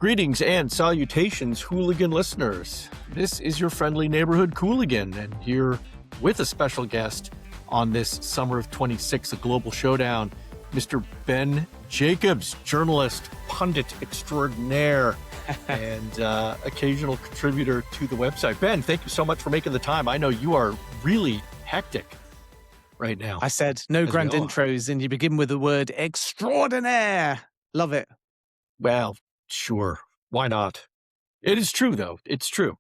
Greetings and salutations, Hooligan listeners. This is your friendly neighborhood Qooligan, and here with a special guest on this summer of 26, a global showdown, Mr. Ben Jacobs, journalist, pundit extraordinaire, and occasional contributor to the website. Ben, thank you so much for making the time. I know you are really hectic right now. I said no grand intros, and you begin with the word extraordinaire. Love it. Well, sure. Why not? It is true, though. It's true.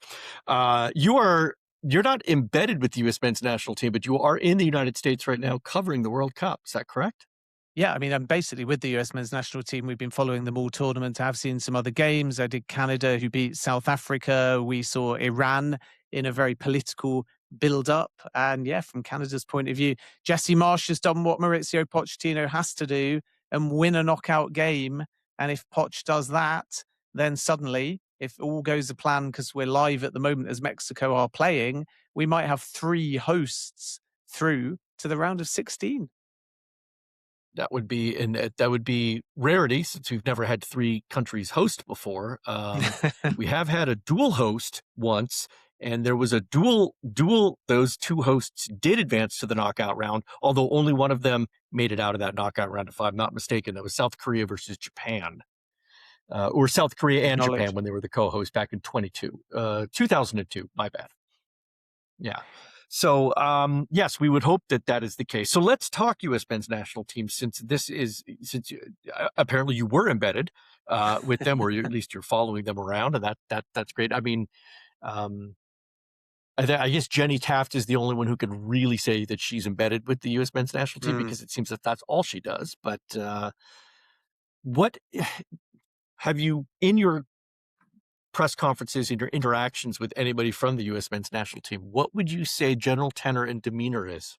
You're not embedded with the U.S. men's national team, but you are in the United States right now covering the World Cup. Is that correct? Yeah, I mean, I'm basically with the US men's national team. We've been following them all tournament. I've seen some other games. I did Canada, who beat South Africa. We saw Iran in a very political build-up. And yeah, from Canada's point of view, Jesse Marsch has done what Mauricio Pochettino has to do and win a knockout game. And if Poch does that, then suddenly, if all goes to plan, because we're live at the moment as Mexico are playing, we might have 3 hosts through to the round of 16. That would be rarity, since we've never had 3 countries host before. We have had a dual host once, and there was a dual. Those 2 hosts did advance to the knockout round, although only one of them made it out of that knockout round, if I'm not mistaken. That was South Korea versus Japan, or South Korea and Japan when they were the co-host back in 2002. My bad. Yeah. So, yes, we would hope that is the case. So let's talk U.S. men's national team, since apparently you were embedded with them, or at least you're following them around, and that's great. I mean, I guess Jenny Taft is the only one who can really say that she's embedded with the U.S. men's national team, because it seems that that's all she does. But what have you, in your press conferences, in your interactions with anybody from the U.S. men's national team, what would you say general tenor and demeanor is?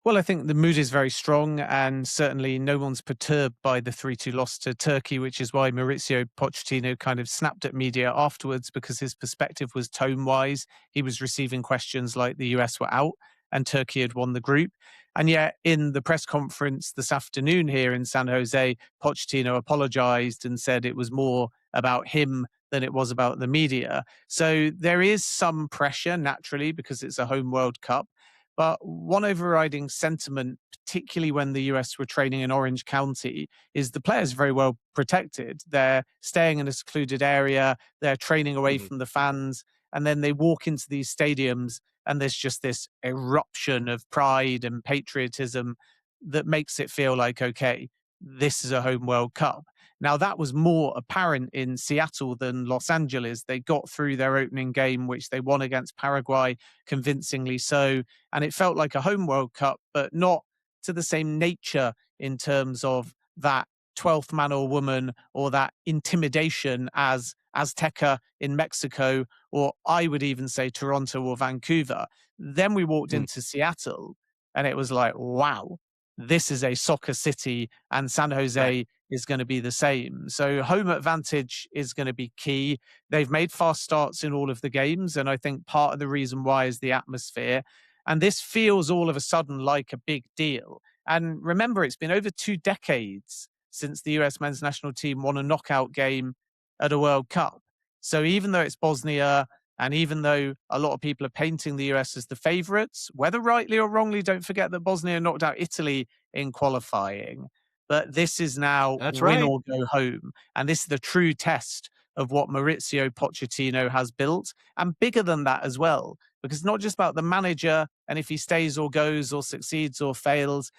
Well, I think the mood is very strong, and certainly no one's perturbed by the 3-2 loss to Turkey, which is why Mauricio Pochettino kind of snapped at media afterwards, because his perspective was tone-wise. He was receiving questions like the US were out and Turkey had won the group. And yet in the press conference this afternoon here in San Jose, Pochettino apologized and said it was more about him than it was about the media. So there is some pressure, naturally, because it's a home World Cup. But one overriding sentiment, particularly when the US were training in Orange County, is the players are very well protected. They're staying in a secluded area, they're training away from the fans, and then they walk into these stadiums and there's just this eruption of pride and patriotism that makes it feel like, okay, this is a home World Cup. Now, that was more apparent in Seattle than Los Angeles. They got through their opening game, which they won against Paraguay, convincingly so. And it felt like a home World Cup, but not to the same nature in terms of that 12th man or woman, or that intimidation as Azteca in Mexico, or I would even say Toronto or Vancouver. Then we walked into Seattle and it was like, wow, this is a soccer city, and San Jose is going to be the same. So home advantage is going to be key. They've made fast starts in all of the games, and I think part of the reason why is the atmosphere. And this feels all of a sudden like a big deal. And remember, it's been over 2 decades since the US men's national team won a knockout game at a World Cup. So even though it's Bosnia, and even though a lot of people are painting the US as the favourites, whether rightly or wrongly, don't forget that Bosnia knocked out Italy in qualifying. But this is now win or go home. And this is the true test of what Mauricio Pochettino has built, and bigger than that as well, because it's not just about the manager and if he stays or goes or succeeds or fails.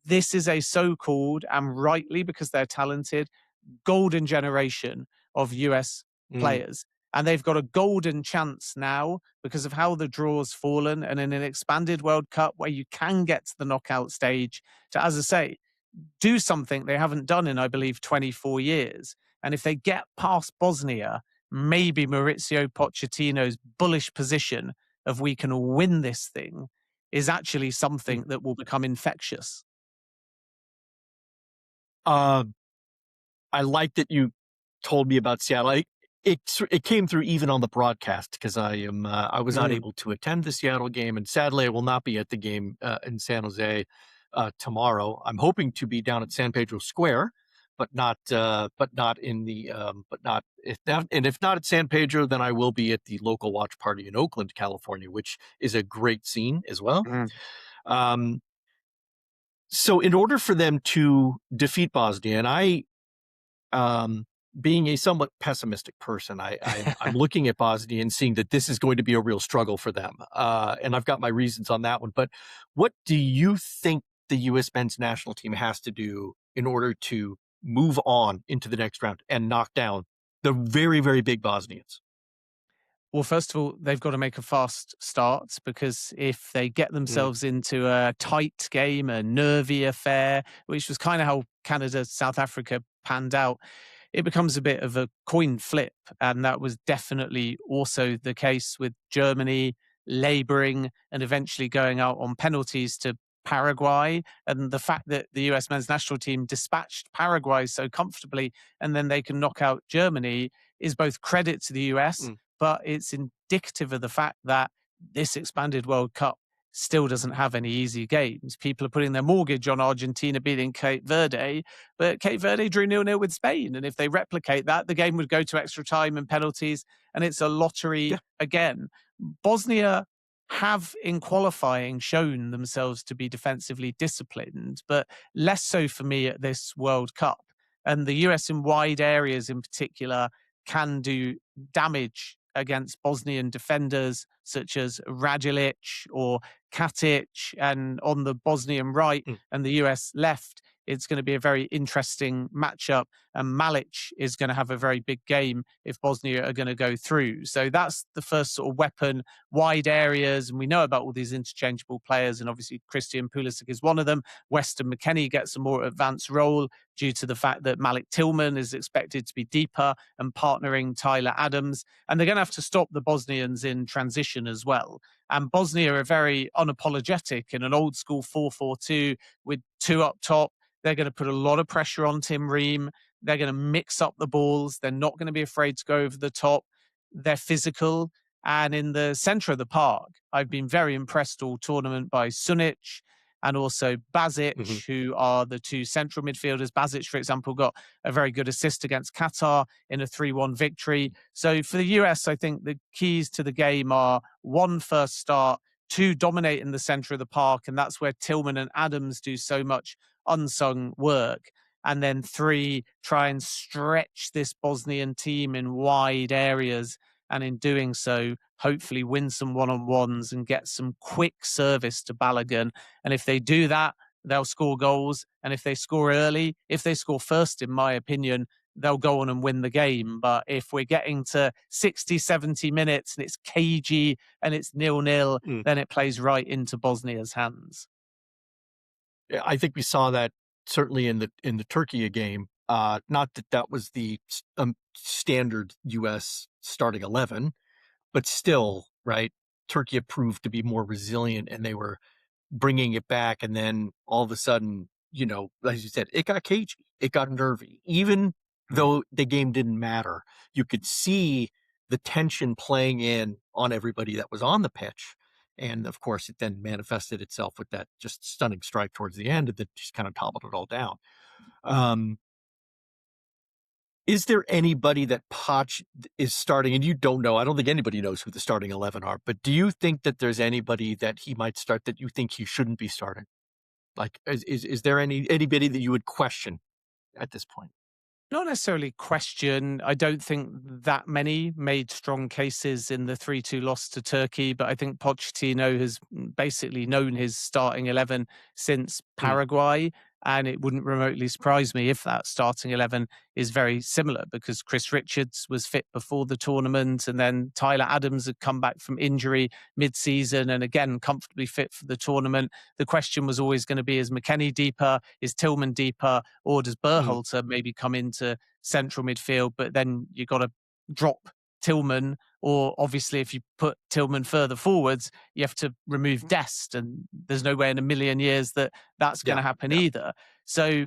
This is a so-called, and rightly because they're talented, golden generation of US players. And they've got a golden chance now because of how the draw's fallen, and in an expanded World Cup where you can get to the knockout stage to, as I say, do something they haven't done in, I believe, 24 years. And if they get past Bosnia, maybe Mauricio Pochettino's bullish position of we can win this thing is actually something that will become infectious. I like that you told me about Seattle. It came through even on the broadcast, because I was not able to attend the Seattle game, and sadly I will not be at the game in San Jose tomorrow. I'm hoping to be down at San Pedro Square, but not in the but not if not at San Pedro, then I will be at the local watch party in Oakland, California, which is a great scene as well. Mm. Um, so in order for them to defeat Bosnia, and um, being a somewhat pessimistic person, I'm looking at Bosnia and seeing that this is going to be a real struggle for them. And I've got my reasons on that one. But what do you think the U.S. men's national team has to do in order to move on into the next round and knock down the very, very big Bosnians? Well, first of all, they've got to make a fast start, because if they get Mm, themselves into a tight game, a nervy affair, which was kind of how Canada, South Africa panned out, it becomes a bit of a coin flip. And that was definitely also the case with Germany labouring and eventually going out on penalties to Paraguay. And the fact that the US men's national team dispatched Paraguay so comfortably and then they can knock out Germany is both credit to the US, mm, but it's indicative of the fact that this expanded World Cup still doesn't have any easy games. People are putting their mortgage on Argentina beating Cape Verde, but Cape Verde drew 0-0 with Spain. And if they replicate that, the game would go to extra time and penalties, and it's a lottery yeah. again. Bosnia have in qualifying shown themselves to be defensively disciplined, but less so for me at this World Cup. And the US in wide areas in particular can do damage against Bosnian defenders such as Radilic or Katic. And on the Bosnian right Mm, and the US left, it's going to be a very interesting matchup. And Malic is going to have a very big game if Bosnia are going to go through. So that's the first sort of weapon, wide areas. And we know about all these interchangeable players. And obviously, Christian Pulisic is one of them. Weston McKennie gets a more advanced role due to the fact that Malik Tillman is expected to be deeper and partnering Tyler Adams. And they're going to have to stop the Bosnians in transition as well. And Bosnia are very unapologetic in an old school 4-4-2 with two up top. They're going to put a lot of pressure on Tim Ream. They're going to mix up the balls. They're not going to be afraid to go over the top. They're physical. And in the center of the park, I've been very impressed all tournament by Sunic and also Basic, mhm. who are the two central midfielders. Basic, for example, got a very good assist against Qatar in a 3-1 victory. So for the US, I think the keys to the game are one, first start, two, dominate in the center of the park. And that's where Tillman and Adams do so much unsung work. And then three, try and stretch this Bosnian team in wide areas. And in doing so, hopefully win some one-on-ones and get some quick service to Balogun. And if they do that, they'll score goals. And if they score early, if they score first, in my opinion, they'll go on and win the game. But if we're getting to 60, 70 minutes and it's cagey and it's 0-0, Mm. then it plays right into Bosnia's hands. Yeah, I think we saw that certainly in the Türkiye game. Not that that was the standard U.S. starting 11, but still, right? Turkey proved to be more resilient, and they were bringing it back. And then all of a sudden, as you said, it got cagey, it got nervy. Even though the game didn't matter, you could see the tension playing in on everybody that was on the pitch. And of course, it then manifested itself with that just stunning strike towards the end that just kind of toppled it all down. Um, is there anybody that Poch is starting, and you don't know? I don't think anybody knows who the starting 11 are, but do you think that there's anybody that he might start that you think he shouldn't be starting? Like, is there anybody that you would question at this point? Not necessarily question. I don't think that many made strong cases in the 3-2 loss to Turkey, but I think Pochettino has basically known his starting 11 since Mm, Paraguay. And it wouldn't remotely surprise me if that starting 11 is very similar, because Chris Richards was fit before the tournament. And then Tyler Adams had come back from injury mid-season and again comfortably fit for the tournament. The question was always going to be, is McKennie deeper? Is Tillman deeper? Or does mm, Berhalter maybe come into central midfield? But then you got to drop Tillman, or obviously if you put Tillman further forwards, you have to remove Dest, and there's no way in a million years that that's going yeah, to happen yeah. either. So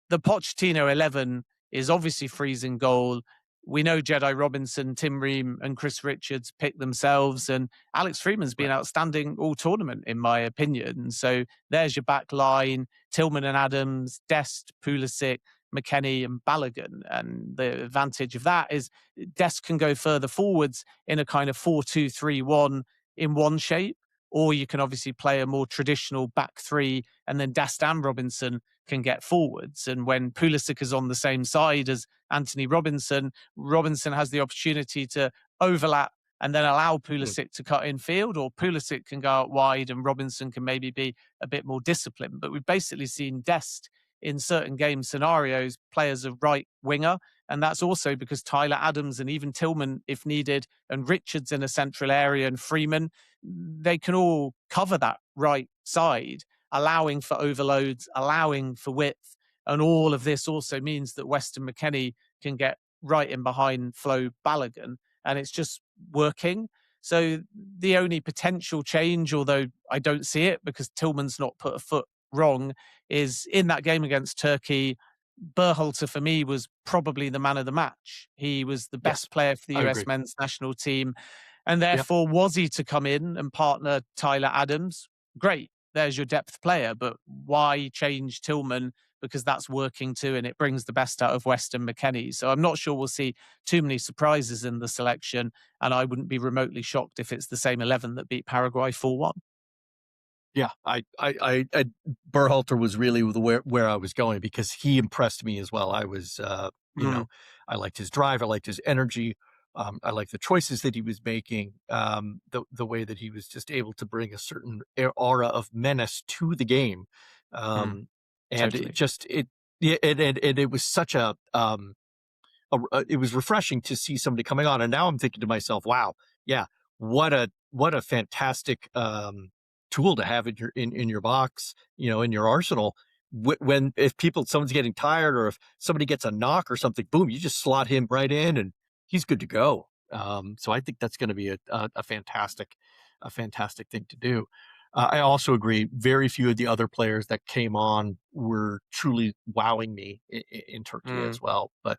the Pochettino 11 is obviously freezing goal. We know Jedi Robinson, Tim Ream, and Chris Richards pick themselves, and Alex Freeman's been Right. outstanding all tournament, in my opinion. So there's your back line: Tillman and Adams, Dest, Pulisic, McKennie and Balogun. And the advantage of that is Dest can go further forwards in a kind of 4-2-3-1 in one shape, or you can obviously play a more traditional back three, and then Dest and Robinson can get forwards. And when Pulisic is on the same side as Anthony Robinson, Robinson has the opportunity to overlap and then allow Pulisic to cut in field, or Pulisic can go out wide and Robinson can maybe be a bit more disciplined. But we've basically seen Dest in certain game scenarios play as a right winger. And that's also because Tyler Adams and even Tillman, if needed, and Richards in a central area and Freeman, they can all cover that right side, allowing for overloads, allowing for width. And all of this also means that Weston McKennie can get right in behind Flo Balogun, and it's just working. So the only potential change, although I don't see it because Tillman's not put a foot wrong, is in that game against Turkey, Berhalter for me was probably the man of the match. He was the best player for the US men's national team. And therefore, was he to come in and partner Tyler Adams? Great, there's your depth player. But why change Tillman? Because that's working too, and it brings the best out of Weston McKennie. So I'm not sure we'll see too many surprises in the selection, and I wouldn't be remotely shocked if it's the same 11 that beat Paraguay 4-1. Yeah, Berhalter was really where I was going, because he impressed me as well. I was, I liked his drive, I liked his energy, I liked the choices that he was making, the way that he was just able to bring a certain aura of menace to the game, and Totally. it was such it was refreshing to see somebody coming on. And now I'm thinking to myself, wow, yeah, what a fantastic tool to have in your box, in your arsenal. When if someone's getting tired, or if somebody gets a knock or something, boom, you just slot him right in and he's good to go. So I think that's going to be a fantastic thing to do. I also agree. Very few of the other players that came on were truly wowing me in Turkey as well. But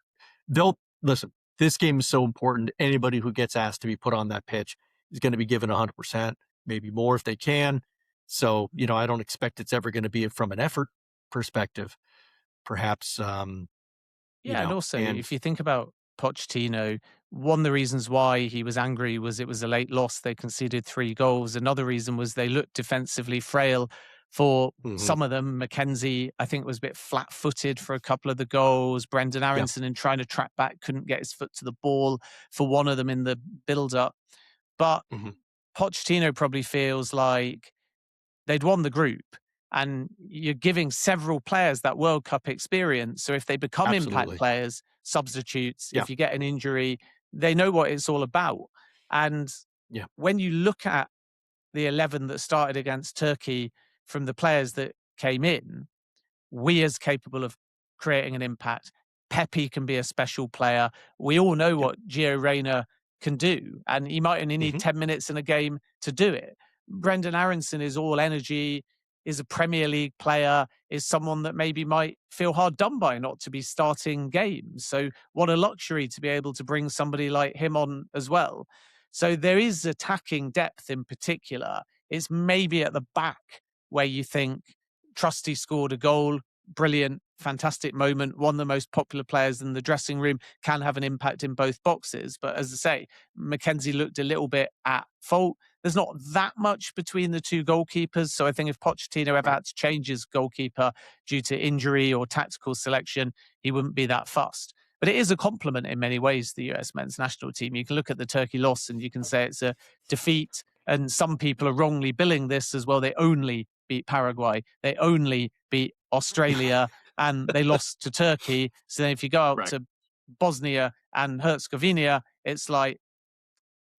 listen. This game is so important. Anybody who gets asked to be put on that pitch is going to be given 100%, maybe more if they can. So, I don't expect it's ever going to be from an effort perspective. Perhaps, and also if you think about Pochettino, one of the reasons why he was angry was it was a late loss. They conceded 3 goals. Another reason was they looked defensively frail for some of them. Mackenzie, I think, was a bit flat-footed for a couple of the goals. Brendan Aaronson, in trying to track back, couldn't get his foot to the ball for one of them in the build-up. But Pochettino probably feels like they'd won the group, and you're giving several players that World Cup experience. So if they become impact players, substitutes, if you get an injury, they know what it's all about. And when you look at the 11 that started against Turkey from the players that came in, Weah's capable of creating an impact. Pepi can be a special player. We all know what Reyna can do, and he might only need 10 minutes in a game to do it. Brendan Aaronson is all energy, is a Premier League player, is someone that maybe might feel hard done by not to be starting games. So what a luxury to be able to bring somebody like him on as well. So there is attacking depth in particular. It's maybe at the back where you think Trusty scored a goal, brilliant, fantastic moment, one of the most popular players in the dressing room, can have an impact in both boxes. But as I say, Mackenzie looked a little bit at fault. There's not that much between the two goalkeepers. So I think if Pochettino ever had to change his goalkeeper due to injury or tactical selection, he wouldn't be that fussed. But it is a compliment in many ways, the US men's national team. You can look at the Turkey loss and you can say it's a defeat. And some people are wrongly billing this as well. They only beat Paraguay. They only beat Australia. And they lost to Turkey. So then if you go out to Bosnia and Herzegovina, it's like,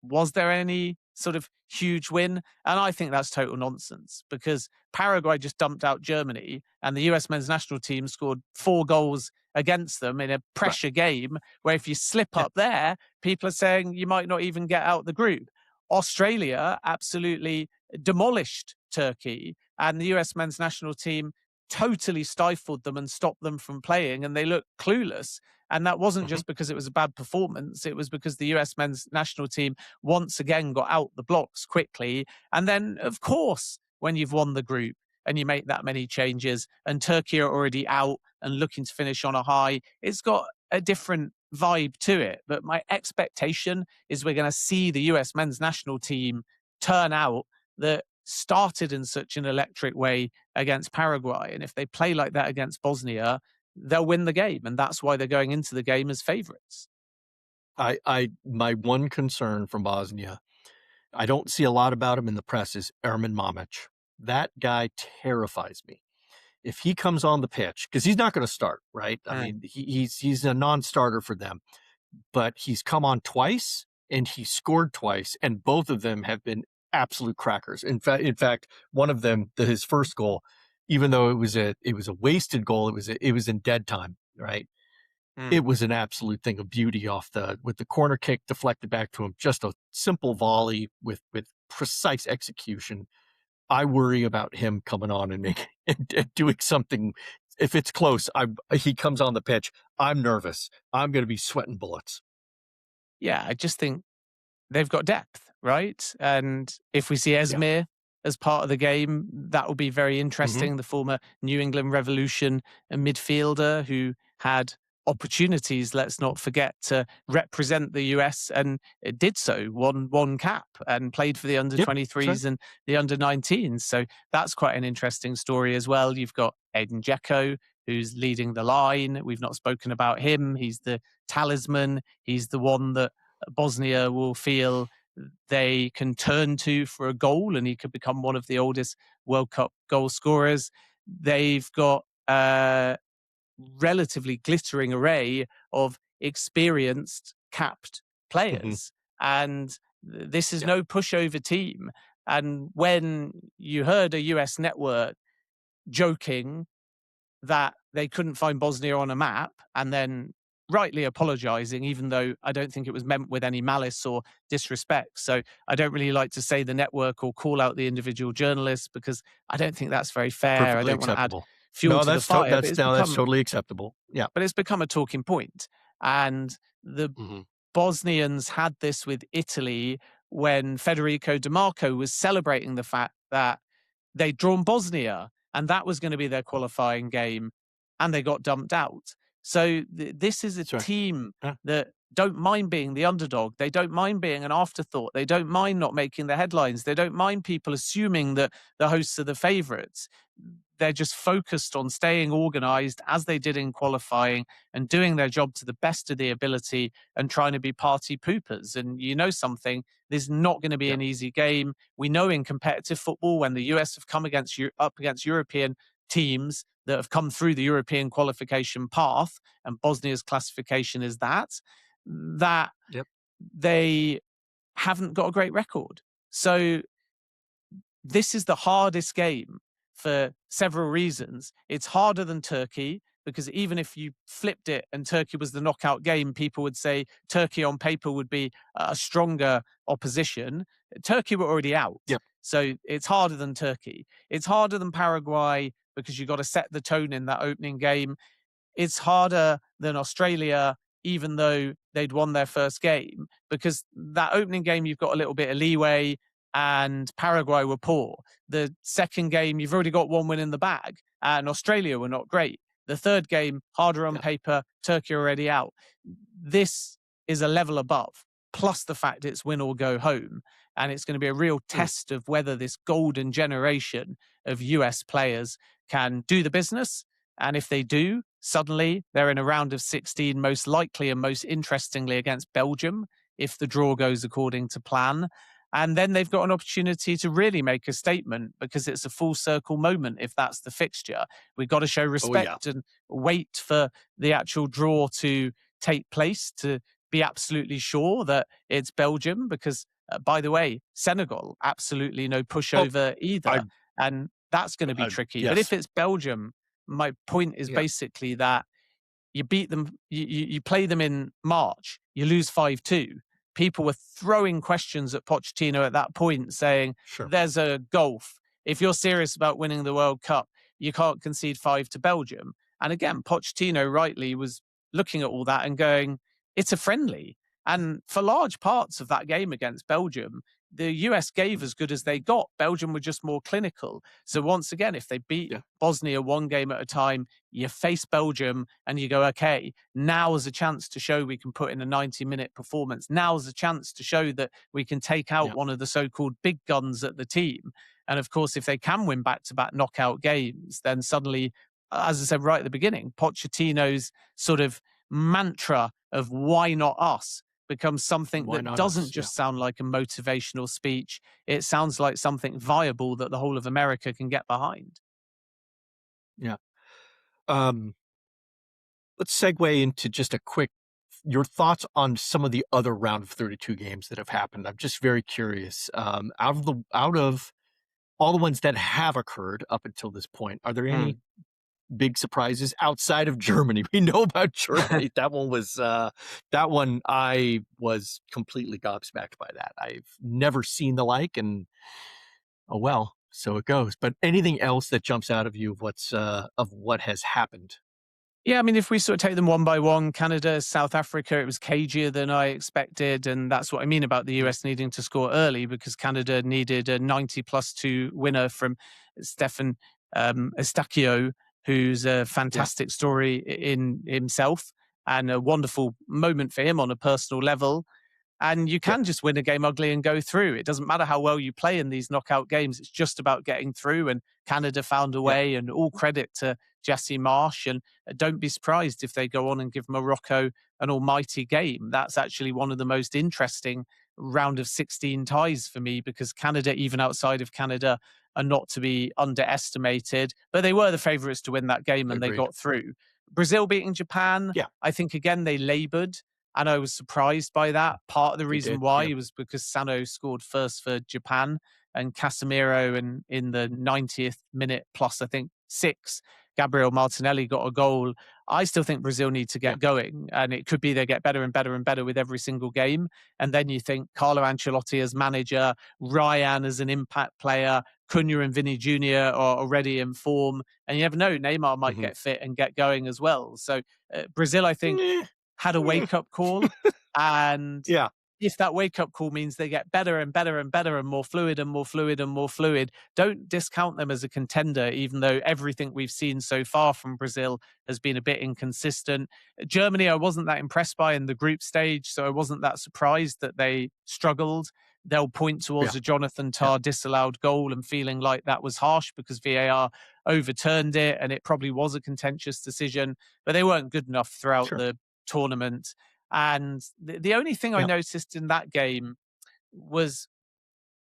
was there any sort of huge win? And I think that's total nonsense, because Paraguay just dumped out Germany and the US men's national team scored 4 goals against them in a pressure game where if you slip up there, people are saying you might not even get out the group. Australia absolutely demolished Turkey, and the US men's national team totally stifled them and stopped them from playing, and they looked clueless. And that wasn't just because it was a bad performance. It was because the US men's national team once again got out the blocks quickly. And then, of course, when you've won the group, and you make that many changes, and Turkey are already out and looking to finish on a high, it's got a different vibe to it. But my expectation is we're going to see the US men's national team turn out that started in such an electric way against Paraguay. And if they play like that against Bosnia, they'll win the game. And that's why they're going into the game as favorites. My one concern from Bosnia, I don't see a lot about him in the press, is Aaronson Memić. That guy terrifies me. If he comes on the pitch, because he's not going to start, right? I mean, he's a non-starter for them, but he's come on twice and he scored twice, and both of them have been absolute crackers. In fact, one of them, his first goal, even though it was a wasted goal, it was in dead time, right? It was an absolute thing of beauty with the corner kick deflected back to him. Just a simple volley with precise execution. I worry about him coming on and doing something. If it's close, he comes on the pitch, I'm nervous. I'm going to be sweating bullets. Yeah, I just think they've got depth, right? And if we see Esmir as part of the game, that will be very interesting. The former New England Revolution midfielder who had opportunities, let's not forget, to represent the US, and it did so, won one cap and played for the under-23s and the under-19s. So that's quite an interesting story as well. You've got Edin Dzeko, who's leading the line. We've not spoken about him. He's the talisman. He's the one that Bosnia will feel they can turn to for a goal, and he could become one of the oldest World Cup goal scorers. They've got relatively glittering array of experienced capped players. And this is no pushover team. And when you heard a US network joking that they couldn't find Bosnia on a map and then rightly apologizing, even though I don't think it was meant with any malice or disrespect. So I don't really like to say the network or call out the individual journalists, because I don't think that's very fair. Perfectly I don't want to add acceptable. fuel to the That's fire. that's totally acceptable. Yeah. But it's become a talking point. And the Bosnians had this with Italy when Federico Di Marco was celebrating the fact that they'd drawn Bosnia and that was going to be their qualifying game, and they got dumped out. So this is a team that don't mind being the underdog. They don't mind being an afterthought. They don't mind not making the headlines. They don't mind people assuming that the hosts are the favorites. They're just focused on staying organized as they did in qualifying and doing their job to the best of their ability and trying to be party poopers. And you know something, this is not going to be an easy game. We know in competitive football, when the US have come up against European teams that have come through the European qualification path, and Bosnia's classification is that they haven't got a great record. So this is the hardest game for several reasons. It's harder than Turkey, because even if you flipped it and Turkey was the knockout game, people would say Turkey on paper would be a stronger opposition. Turkey were already out. So it's harder than Turkey. It's harder than Paraguay, because you've got to set the tone in that opening game. It's harder than Australia, even though they'd won their first game, because that opening game, you've got a little bit of leeway, and Paraguay were poor. The second game, you've already got one win in the bag, and Australia were not great. The third game, harder on paper, Turkey already out. This is a level above, plus the fact it's win or go home. And it's going to be a real test of whether this golden generation of US players can do the business. And if they do, suddenly they're in a round of 16, most likely and most interestingly against Belgium, if the draw goes according to plan. And then they've got an opportunity to really make a statement, because it's a full circle moment if that's the fixture. We've got to show respect and wait for the actual draw to take place to be absolutely sure that it's Belgium, because, by the way, Senegal, absolutely no pushover either. And that's going to be tricky. But if it's Belgium, my point is basically that you beat them, you play them in March, you lose 5-2. People were throwing questions at Pochettino at that point, saying, there's a gulf. If you're serious about winning the World Cup, you can't concede 5 to Belgium. And again, Pochettino rightly was looking at all that and going, it's a friendly. And for large parts of that game against Belgium, the US gave as good as they got. Belgium were just more clinical. So once again, if they beat Yeah. Bosnia one game at a time, you face Belgium and you go, okay, now is a chance to show we can put in a 90-minute performance. Now is a chance to show that we can take out Yeah. one of the so-called big guns at the team. And of course, if they can win back-to-back knockout games, then suddenly, as I said right at the beginning, Pochettino's sort of mantra of why not us becomes something Why that not doesn't us? Yeah. just sound like a motivational speech. It sounds like something viable that the whole of America can get behind. Yeah. Um, let's segue into just a quick your thoughts on some of the other round of 32 games that have happened. I'm just very curious. Out of all the ones that have occurred up until this point, are there Mm. any big surprises outside of Germany? We know about Germany. That one I was completely gobsmacked by that. I've never seen the like, and oh well, so it goes. But anything else that jumps out of you of what has happened? Yeah, I mean, if we sort of take them one by one, Canada, South Africa, it was cagier than I expected. And that's what I mean about the Yeah, US needing to score early, because Canada needed a 90+2 winner from Stefan Estacio, who's a yeah, fantastic story in himself and a wonderful moment for him on a personal level. And you yeah. can just win a game ugly and go through. It doesn't matter how well you play in these knockout games. It's just about getting through. And Canada found a Yeah. way, and all credit to Jesse Marsh. And don't be surprised if they go on and give Morocco an almighty game. That's actually one of the most interesting round of 16 ties for me, because Canada, even outside of Canada, are not to be underestimated. But they were the favourites to win that game and they Agreed. got through. Brazil beating Japan, Yeah, I think, again, they laboured. And I was surprised by that. Part of the they reason did. why Yep. was because Sano scored first for Japan, and Casemiro in the 90th minute plus, I think, six, Gabriel Martinelli got a goal. I still think Brazil need to Yeah. get going, and it could be they get better and better and better with every single game. And then you think Carlo Ancelotti as manager, Ryan as an impact player, Cunha and Vinny Jr. are already in form, and you never know, Neymar might Hmm. get fit and get going as well. So Brazil, I think, had a wake up call. And Yeah. if that wake up call means they get better and better and better and more fluid and more fluid and more fluid, don't discount them as a contender, even though everything we've seen so far from Brazil has been a bit inconsistent. Germany, I wasn't that impressed by in the group stage, so I wasn't that surprised that they struggled. They'll point towards Yeah. a Jonathan Yeah. Tah disallowed goal and feeling like that was harsh because VAR overturned it and it probably was a contentious decision, but they weren't good enough throughout Sure. the tournament. And the only thing I Yeah. noticed in that game was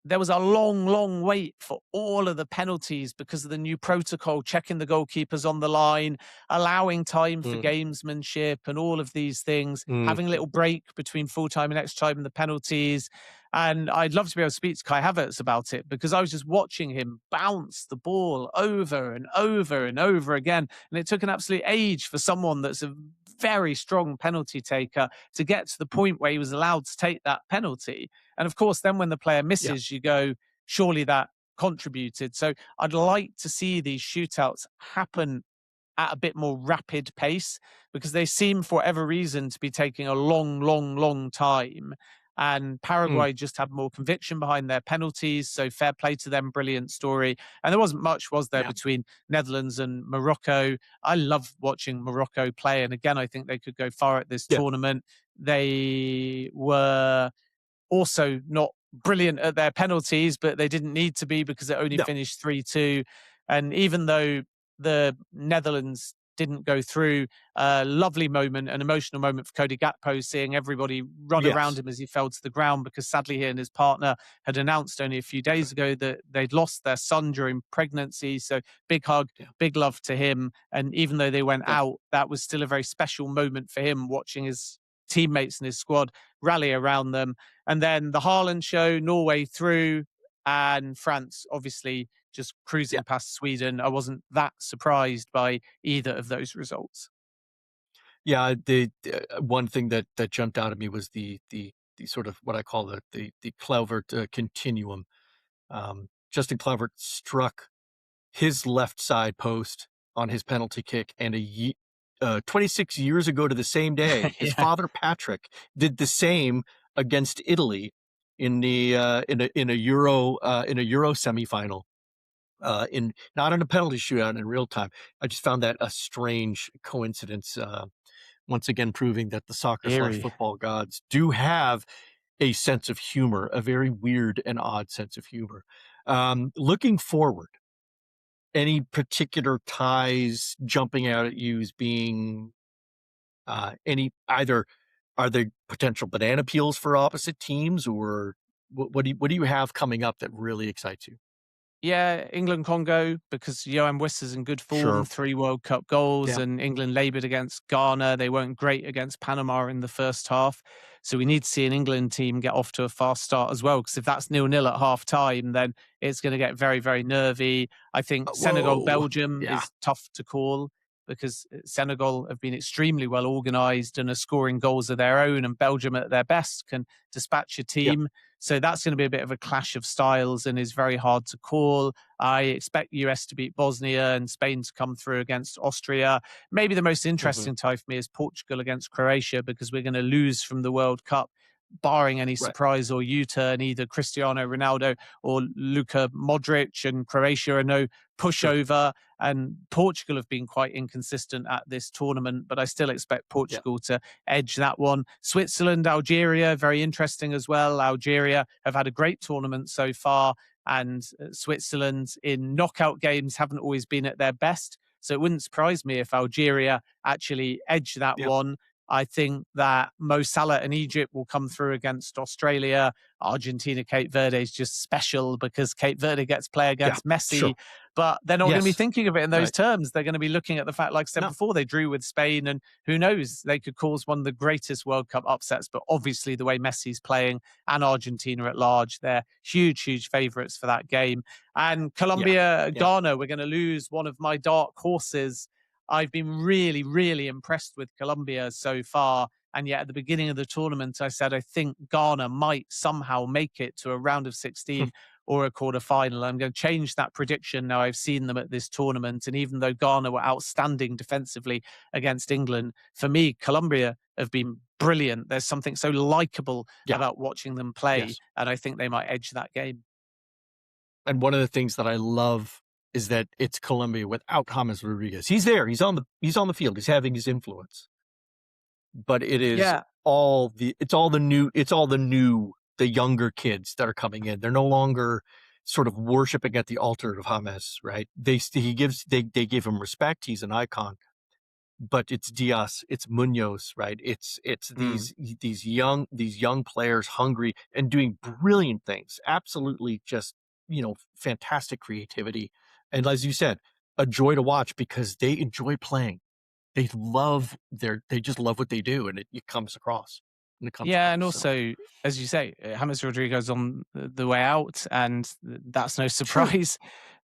there was a long, long wait for all of the penalties because of the new protocol, checking the goalkeepers on the line, allowing time for Mm, gamesmanship and all of these things, mm, having a little break between full time and extra time and the penalties. And I'd love to be able to speak to Kai Havertz about it, because I was just watching him bounce the ball over and over and over again. And it took an absolute age for someone that's a very strong penalty taker to get to the point where he was allowed to take that penalty. And of course, then when the player yeah. misses, you go, surely that contributed. So I'd like to see these shootouts happen at a bit more rapid pace, because they seem, for whatever reason, to be taking a long, long, long time. And Mm, Paraguay just had more conviction behind their penalties. So fair play to them. Brilliant story. And there wasn't much, was there, yeah. between Netherlands and Morocco? I love watching Morocco play. And again, I think they could go far at this Yeah. tournament. They were also not brilliant at their penalties, but they didn't need to be because it only No. finished 3-2. And even though the Netherlands didn't go through, a lovely moment, an emotional moment for Cody Gakpo, seeing everybody run around Yes. him as he fell to the ground, because sadly he and his partner had announced only a few days ago that they'd lost their son during pregnancy. So big hug, Yeah. big love to him. And even though they went Yeah. out, that was still a very special moment for him, watching his teammates and his squad rally around them. And then the Haaland show, Norway through, and France obviously just Yeah. cruising past Sweden. I wasn't that surprised by either of those results. Yeah. The one thing that jumped out at me was the sort of what I call the Kluivert continuum. Justin Kluivert struck his left side post on his penalty kick, and 26 years ago to the same day. His Yeah. father, Patrick, did the same against Italy in the in a Euro semifinal. In not in a penalty shootout in real time. I just found that a strange coincidence. Once again, proving that the soccer slash Eerie. football gods do have a sense of humor, a very weird and odd sense of humor. Looking forward, any particular ties jumping out at you as being any either are there potential banana peels for opposite teams, or what do you have coming up that really excites you? Yeah, England Congo, because Johan Wissa's in good form, Sure. 3 World Cup goals, Yeah. and England laboured against Ghana. They weren't great against Panama in the first half. So we need to see an England team get off to a fast start as well, because if that's 0-0 at half time, then it's going to get very, very nervy. I think Senegal Whoa. Belgium Yeah. is tough to call because Senegal have been extremely well organised and are scoring goals of their own, and Belgium at their best can dispatch a Yeah. team. So that's going to be a bit of a clash of styles and is very hard to call. I expect US to beat Bosnia and Spain to come through against Austria. Maybe the most Hmm. interesting tie for me is Portugal against Croatia, because we're going to lose from the World Cup, barring any Right. surprise or U-turn, either Cristiano Ronaldo or Luka Modric, and Croatia are no Sure. pushover. And Portugal have been quite inconsistent at this tournament, but I still expect Yeah. Portugal to edge that one. Switzerland, Algeria, very interesting as well. Algeria have had a great tournament so far, and Switzerland in knockout games haven't always been at their best. So it wouldn't surprise me if Algeria actually edge that Yeah. one. I think that Mo Salah and Egypt will come through against Australia. Argentina, Cape Verde is just special because Cape Verde gets play Yeah. against Messi, Sure. but they're not going to be Yes. thinking of it in those Right. terms. They're going to be looking at the fact, like I said No. before, they drew with Spain, and who knows, they could cause one of the greatest World Cup upsets. But obviously, the way Messi's playing and Argentina at large, they're huge, huge favourites for that game. And Yeah. Colombia, Yeah. Ghana, we're going to lose one of my dark horses. I've been really, really impressed with Colombia so far. And yet, at the beginning of the tournament, I said I think Ghana might somehow make it to a round of 16 or a quarter final. I'm going to change that prediction now I've seen them at this tournament. And even though Ghana were outstanding defensively against England, for me, Colombia have been brilliant. There's something so likable Yeah. about watching them play. Yes. And I think they might edge that game. And one of the things that I love is that it's Colombia without James Rodriguez. He's there. He's on the field. He's having his influence. But it is Yeah. the younger kids that are coming in. They're no longer sort of worshiping at the altar of James, right? They give him respect. He's an icon. But it's Diaz, it's Munoz, right? It's Mm. these young players hungry and doing brilliant things. Absolutely just, fantastic creativity. And as you said, a joy to watch because they enjoy playing. They just love what they do, and it comes across. And it comes Yeah, across. and So also, as you say, James Rodriguez on the way out, and that's no sure. surprise.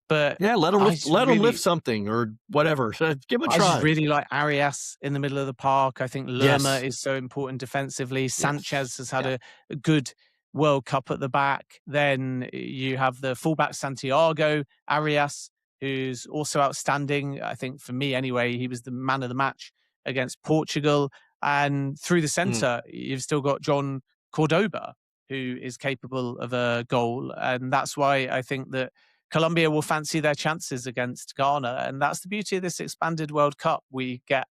But Yeah, I just let him lift really something or whatever. So give him a I just try. really like Arias in the middle of the park. I think Lerma Yes. is so important defensively. Yes. Sanchez has had Yeah. a good World Cup at the back. Then you have the fullback Santiago Arias, who's also outstanding. I think for me, anyway, he was the man of the match against Portugal. And through the Mm, centre, you've still got John Cordoba, who is capable of a goal. And that's why I think that Colombia will fancy their chances against Ghana. And that's the beauty of this expanded World Cup. We get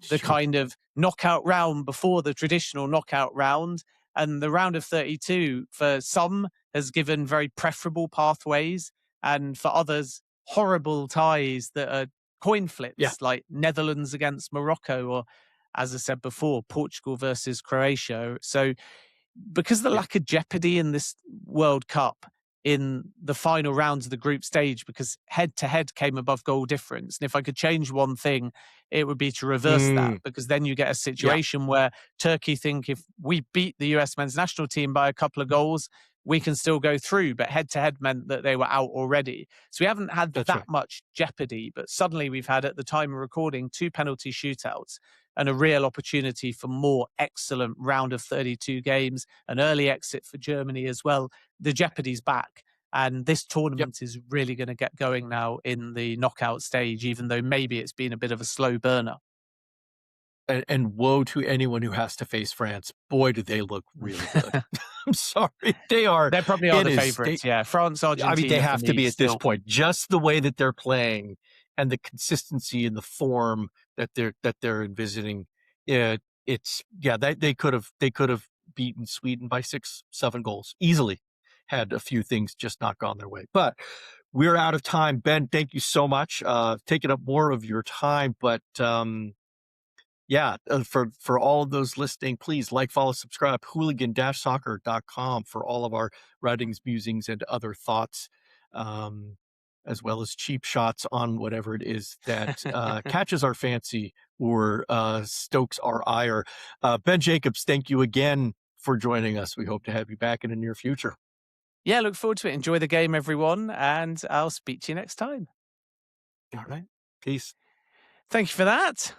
the sure. kind of knockout round before the traditional knockout round. And the round of 32, for some, has given very preferable pathways. And for others, horrible ties that are coin Yeah. flips, like Netherlands against Morocco, or, as I said before, Portugal versus Croatia. So because of the Yeah. lack of jeopardy in this World Cup in the final rounds of the group stage, because head to head came above goal difference. And if I could change one thing, it would be to reverse that, Mm, because then you get a yeah. situation where Turkey think if we beat the US men's national team by a couple of goals, we can still go through. But head to head meant that they were out already. So we haven't had That's that right. much jeopardy, but suddenly we've had, at the time of recording, 2 penalty shootouts and a real opportunity for more excellent round of 32 games, an early exit for Germany as well. The jeopardy's back. And this Yep. tournament is really going to get going now in the knockout stage, even though maybe it's been a bit of a slow burner. and woe to anyone who has to face France. Boy, do they look really good. I'm sorry. They are. They probably are the favourites, yeah. France, Argentina. I mean, they have to be at this still. point. Just the way that they're playing and the consistency and the form that they're envisaging. They could have beaten Sweden by 6-7 goals easily, had a few things just not gone their way. But we're out of time. Ben, thank you so much. Taking up more of your time, but for all of those listening, please like, follow, subscribe, hooligan-soccer.com for all of our writings, musings, and other thoughts, as well as cheap shots on whatever it is that catches our fancy or stokes our ire. Ben Jacobs, thank you again for joining us. We hope to have you back in the near future. Yeah, look forward to it. Enjoy the game, everyone, and I'll speak to you next time. All right. Peace. Thank you for that.